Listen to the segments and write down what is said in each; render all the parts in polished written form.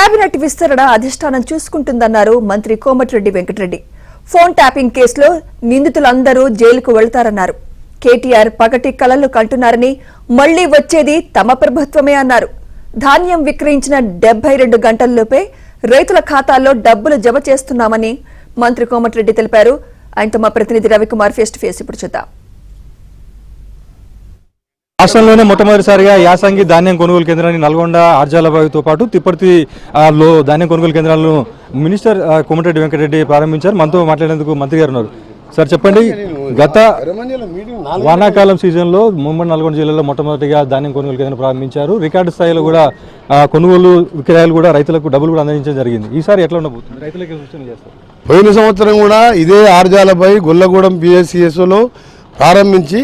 Cabinet విస్తరణ అధిష్టానం చూసుకుంటుందన్నారు మంత్రి కోమటిరెడ్డి వెంకటరెడ్డి. ఫోన్ ట్యాపింగ్ కేసులో నిందితులందరూ జైలుకు వెళ్తారన్నారు. కేటీఆర్ పగటి కలలు కంటున్నారని, మళ్లీ వచ్చేది తమ ప్రభుత్వమే అన్నారు. ధాన్యం విక్రయించిన 72 గంటల్లోపే రైతుల ఖాతాల్లో డబ్బులు జమ చేస్తున్నామని మంత్రి కోమటిరెడ్డి తెలిపారు. ఆయనతో మా ప్రతినిధి రవికుమార్ ఫేస్ టు ఫేస్ ఇప్పుడు చూద్దాం. రాష్ట్రంలోనే మొట్టమొదటిసారిగా యాసంగి ధాన్యం కొనుగోలు కేంద్రాన్ని నల్గొండ, ఆర్జాలబావితో పాటు తిప్పర్తిలో ధాన్యం కొనుగోలు కేంద్రాలను మినిస్టర్ కోమటిరెడ్డి వెంకటరెడ్డి ప్రారంభించారు. మనతో మాట్లాడేందుకు మంత్రి గారు ఉన్నారు. సార్ చెప్పండి, గత వానాకాలం సీజన్లో ముంబై నల్గొండ జిల్లాలో మొట్టమొదటిగా ధాన్యం కొనుగోలు కేంద్రం ప్రారంభించారు. రికార్డు స్థాయిలో కూడా కొనుగోలు విక్రయాలు కూడా రైతులకు డబ్బులు కూడా అందించడం జరిగింది. ఈసారి ఎట్లా ఉండబోతుంది? రైతులకు సూచన చేస్తారు. పోయిన సంవత్సరం కూడా ఇదే ఆర్జాలపై గొల్లగూడెం PSCSలో ప్రారంభించి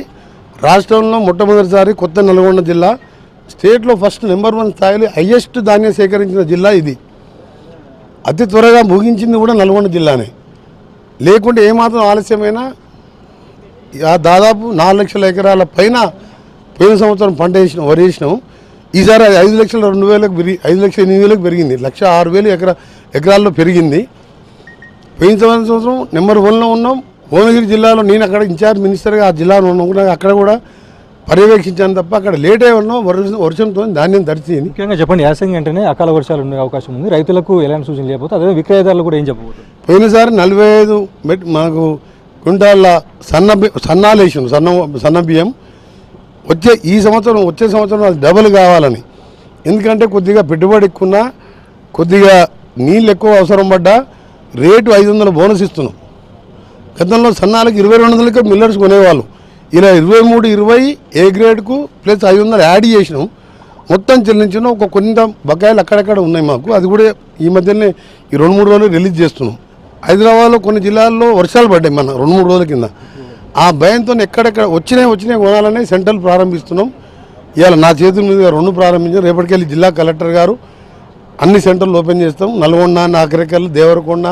రాష్ట్రంలో మొట్టమొదటిసారి కొత్త నల్గొండ జిల్లా స్టేట్లో ఫస్ట్ నెంబర్ 1 స్థాయిలో హైయెస్ట్ ధాన్యం సేకరించిన జిల్లా ఇది. అతి త్వరగా ముగించింది కూడా నల్గొండ జిల్లానే. లేకుంటే ఏమాత్రం ఆలస్యమైనా దాదాపు 4 లక్షల ఎకరాల పైన పోయిన సంవత్సరం పంట వరి వేసినాం. ఈసారి అది 5,02,000 పెరిగి 5,08,000 పెరిగింది. 1,06,000 ఎకరాల్లో పెరిగింది. పోయిన సంవత్సరం నెంబర్ 1లో ఉన్నాం. భువనగిరి జిల్లాలో నేను అక్కడ ఇన్ఛార్జ్ మినిస్టర్గా ఆ జిల్లాలో ఉన్నాం. అక్కడ కూడా పర్యవేక్షించాను తప్ప అక్కడ లేట్ అయి ఉన్నాం. వర్షంతో ధాన్యం తడిచింది. ముఖ్యంగా చెప్పండి, యాసంగి అంటేనే అకాల వర్షాలు ఉండే అవకాశం ఉంది. రైతులకు ఎలాంటి సూచన లేకపోతే అదే విక్రయదారులు కూడా ఏం చెప్పబోతుంది? పోయినసారి 45 మనకు క్వింటాల సన్నాలు వేసాం, సన్న బియ్యం. ఈ సంవత్సరం వచ్చే సంవత్సరం అది డబుల్ కావాలని. ఎందుకంటే కొద్దిగా పెట్టుబడి ఎక్కువ, కొద్దిగా నీళ్ళు ఎక్కువ అవసరం పడ్డా రేటు 500 బోనస్ ఇస్తున్నాం. గతంలో సన్నాలకు 2,200కే మిల్లర్స్ కొనేవాళ్ళు. ఇలా 23, 20 ఏ గ్రేడ్కు ప్లస్ 500 యాడ్ చేసినాం. మొత్తం చెల్లించిన ఒక కొంత బకాయిలు అక్కడక్కడ ఉన్నాయి మాకు. అది కూడా ఈ మధ్యనే ఈ 2-3 రోజులు రిలీజ్ చేస్తున్నాం. హైదరాబాద్లో కొన్ని జిల్లాల్లో వర్షాలు పడ్డాయి మన 2-3 రోజుల కింద. ఆ భయంతో ఎక్కడెక్కడ వచ్చినాయి కొనాలనే సెంటర్లు ప్రారంభిస్తున్నాం. ఇవాళ నా చేతుల మీదుగా 2 ప్రారంభించాం. రేపటికెళ్ళి జిల్లా కలెక్టర్ గారు అన్ని సెంటర్లు ఓపెన్ చేస్తాం. నల్గొండ, నాగరికల్, దేవరకొండ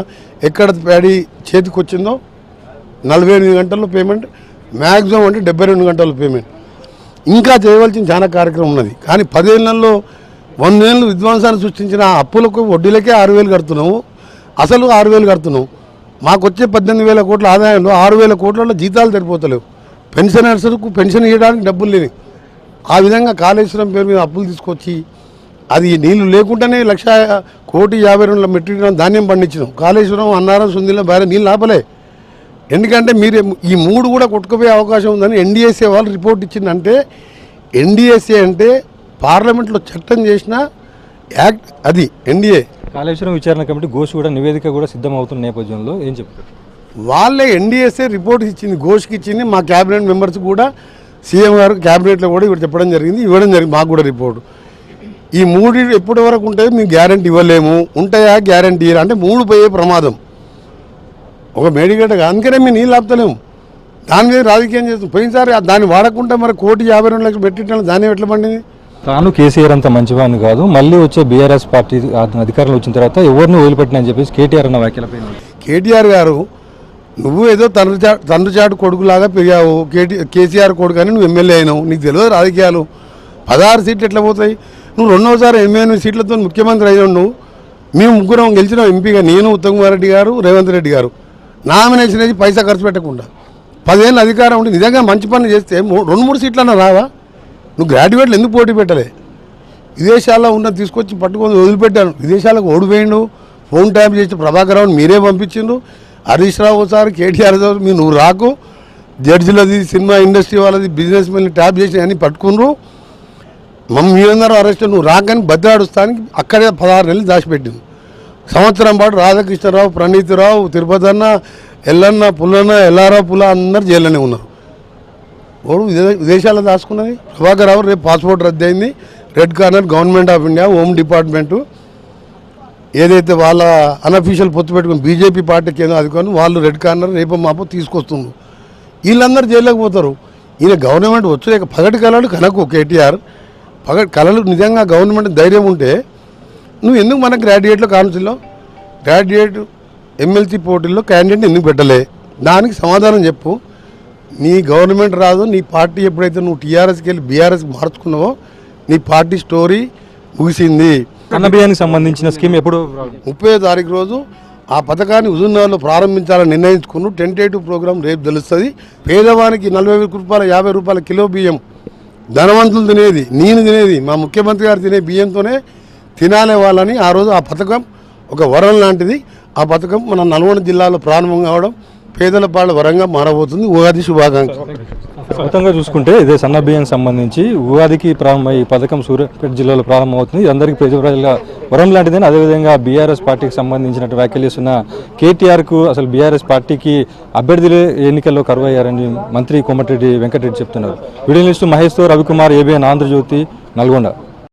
ఎక్కడ ప్యాడీ చేతికి వచ్చిందో 48 గంటల్లో పేమెంట్, మ్యాక్సిమం అంటే 72 గంటల పేమెంట్. ఇంకా చేయవలసిన చాలా కార్యక్రమం ఉన్నది. కానీ 10 ఏళ్లలో 100 ఏళ్ళు విధ్వంసాన్ని సృష్టించిన అప్పులకు వడ్డీలకే 6,000 కడుతున్నాము. అసలు 6,000 కడుతున్నాం. మాకు వచ్చే 18,000 కోట్ల ఆదాయంలో 6,000 కోట్లలో జీతాలు సరిపోతలేవు. పెన్షనర్స్కు పెన్షన్ ఇవ్వడానికి డబ్బులు లేని. ఆ విధంగా కాళేశ్వరం పేరు మీద అప్పులు తీసుకొచ్చి అది నీళ్లు లేకుండానే 1,50,2 మెట్రిక్ టన్ ధాన్యం పండించినాం. కాళేశ్వరం, అన్నారం, సుందిలో భారీ నీళ్ళు ఆపలే. ఎందుకంటే మీరు ఈ 3 కూడా కొట్టుకుపోయే అవకాశం ఉందని NDSA వాళ్ళు రిపోర్ట్ ఇచ్చిందంటే, NDSA అంటే పార్లమెంట్లో చట్టం చేసిన యాక్ట్. అది NDA కాళేశ్వరం విచారణ కమిటీ ఘోష్ కూడా నివేదిక కూడా సిద్ధం అవుతున్న నేపథ్యంలో ఏం చెప్తారు? వాళ్ళే NDSA రిపోర్ట్ ఇచ్చింది, ఘోష్కి ఇచ్చింది. మా క్యాబినెట్ మెంబర్స్ కూడా సీఎం గారు క్యాబినెట్లో కూడా ఇవి చెప్పడం జరిగింది, ఇవ్వడం జరిగింది మాకు కూడా రిపోర్టు. ఈ 3 ఎప్పటి వరకు ఉంటాయో మేము గ్యారంటీ ఇవ్వలేము. ఉంటాయా గ్యారంటీ అంటే 3 పోయే ప్రమాదం ఒక మేడిగడ్డగా. అందుకనే మేము నీళ్ళు ఆపుతలేము. దాని మీద రాజకీయం చేస్తాం. పోయినసారి దాన్ని వాడకుండా మరి 1,52,00,000 పెట్టిన ధాన్యం ఎట్లా పండింది? తాను కేసీఆర్ అంత మంచివాడిని కాదు, మళ్ళీ వచ్చే BRS పార్టీ అధికారంలో వచ్చిన తర్వాత ఎవరిని వదిలిపెట్టినా అని చెప్పేసి KTR అన్న వ్యాఖ్యలపై. కేటీఆర్ గారు, నువ్వు ఏదో తండ్రి చాటు కొడుకులాగా పెరిగావు. కేసీఆర్ కొడుకు అని నువ్వు ఎమ్మెల్యే అయినావు. నీకు తెలియదు రాజకీయాలు. 16 సీట్లు ఎట్లా పోతాయి? నువ్వు 2వసారి 88 సీట్లతో ముఖ్యమంత్రి అయ్యావు. నువ్వు మేము 3 గెలిచినాం ఎంపీగా. నేను, ఉత్తమ్ కుమార్ రెడ్డి గారు, రేవంత్ రెడ్డి గారు. నామినేషన్ వేసి పైసా ఖర్చు పెట్టకుండా 10 ఏళ్ళు అధికారం ఉండి నిజంగా మంచి పనులు చేస్తే 2-3 సీట్లన్నా రావా? నువ్వు గ్రాడ్యుయేట్లు ఎందుకు పోటీ పెట్టలే? విదేశాల్లో ఉన్న తీసుకొచ్చి పట్టుకొని వదిలిపెట్టాను. విదేశాలకు ఓడిపోయిండు. ఫోన్ ట్యాప్ చేసి ప్రభాకర్ రావుని మీరే పంపించిండు. హరీష్ రావు ఒకసారి, KTR నువ్వు రాకు. జడ్జిలది, సినిమా ఇండస్ట్రీ వాళ్ళది, బిజినెస్ మెన్ ట్యాప్ చేసి అన్ని పట్టుకున్నారు. మీరందరూ అరెస్ట్. నువ్వు రాకని బద్దలాడుస్తానికి అక్కడే 16 నెలలు దాచిపెట్టింది. సంవత్సరం పాటు రాధాకృష్ణరావు, ప్రణీతిరావు, తిరుపతి అన్న, ఎల్లన్న, పుల్లన్న, ఎల్లారావు, పుల్ల అందరు జైల్లోనే ఉన్నారు. ఓడు విదేశాల్లో దాచుకున్నది ప్రభాకర్ రావు. రేపు పాస్పోర్ట్ రద్దు అయింది. Red corner government of India, home department ఏదైతే వాళ్ళ అన్అఫీషియల్ పొత్తు పెట్టుకుని బీజేపీ పార్టీకి ఏదో అధికారులు వాళ్ళు రెడ్ కార్నర్ రేపు మాపో తీసుకొస్తున్నారు. వీళ్ళందరూ జైల్లోకి పోతారు. ఈయన గవర్నమెంట్ వచ్చే పగటి కళలు కనకు. KTR పగటి కళలు నిజంగా గవర్నమెంట్ ధైర్యం ఉంటే నువ్వు ఎందుకు మన గ్రాడ్యుయేట్లో కౌన్సిల్లో గ్రాడ్యుయేట్ ఎమ్మెల్సీ పోటీల్లో క్యాండిడేట్ ఎందుకు పెట్టలే? దానికి సమాధానం చెప్పు. నీ గవర్నమెంట్ రాదు, నీ పార్టీ ఎప్పుడైతే నువ్వు TRSకి వెళ్ళి BRS మార్చుకున్నావో నీ పార్టీ స్టోరీ ముగిసింది. సన్న బియ్యానికి సంబంధించిన స్కీమ్ ఎప్పుడు 30వ తారీఖు రోజు ఆ పథకాన్ని హుజూర్నగర్లో ప్రారంభించాలని నిర్ణయించుకున్నాం. టెంటేటివ్ ప్రోగ్రాం రేపు తెలుస్తుంది. పేదవానికి 40 రూపాయల 50 రూపాయల కిలో బియ్యం ధనవంతులు తినేది, నేను తినేది, మా ముఖ్యమంత్రి గారు తినే బియ్యంతోనే తినాలే వాళ్ళని ఆ రోజు ఆ పథకం ఒక వరం లాంటిది. ఆ పథకం మన నల్గొండ జిల్లాలో ప్రారంభం కావడం పేదల పాళ్ళ వరంగా మారబోతుంది. ఉగాది శుభాకాంక్షలు. మొత్తంగా చూసుకుంటే ఇదే సన్న బియ్యానికి సంబంధించి ఉగాదికి ప్రారంభమై ఈ పథకం సూర్యాపేట జిల్లాలో ప్రారంభమవుతుంది. ఇది అందరికీ ప్రజల వరం లాంటిదని. అదేవిధంగా బీఆర్ఎస్ పార్టీకి సంబంధించినట్టు వ్యాఖ్యలు చేస్తున్న కేటీఆర్కు అసలు బీఆర్ఎస్ పార్టీకి అభ్యర్థులే ఎన్నికల్లో కరువయ్యారని మంత్రి కోమటిరెడ్డి వెంకటరెడ్డి చెప్తున్నారు. వీడియో లిస్టు మహేష్తో రవికుమార్, ఏబిఎన్ ఆంధ్రజ్యోతి, నల్గొండ.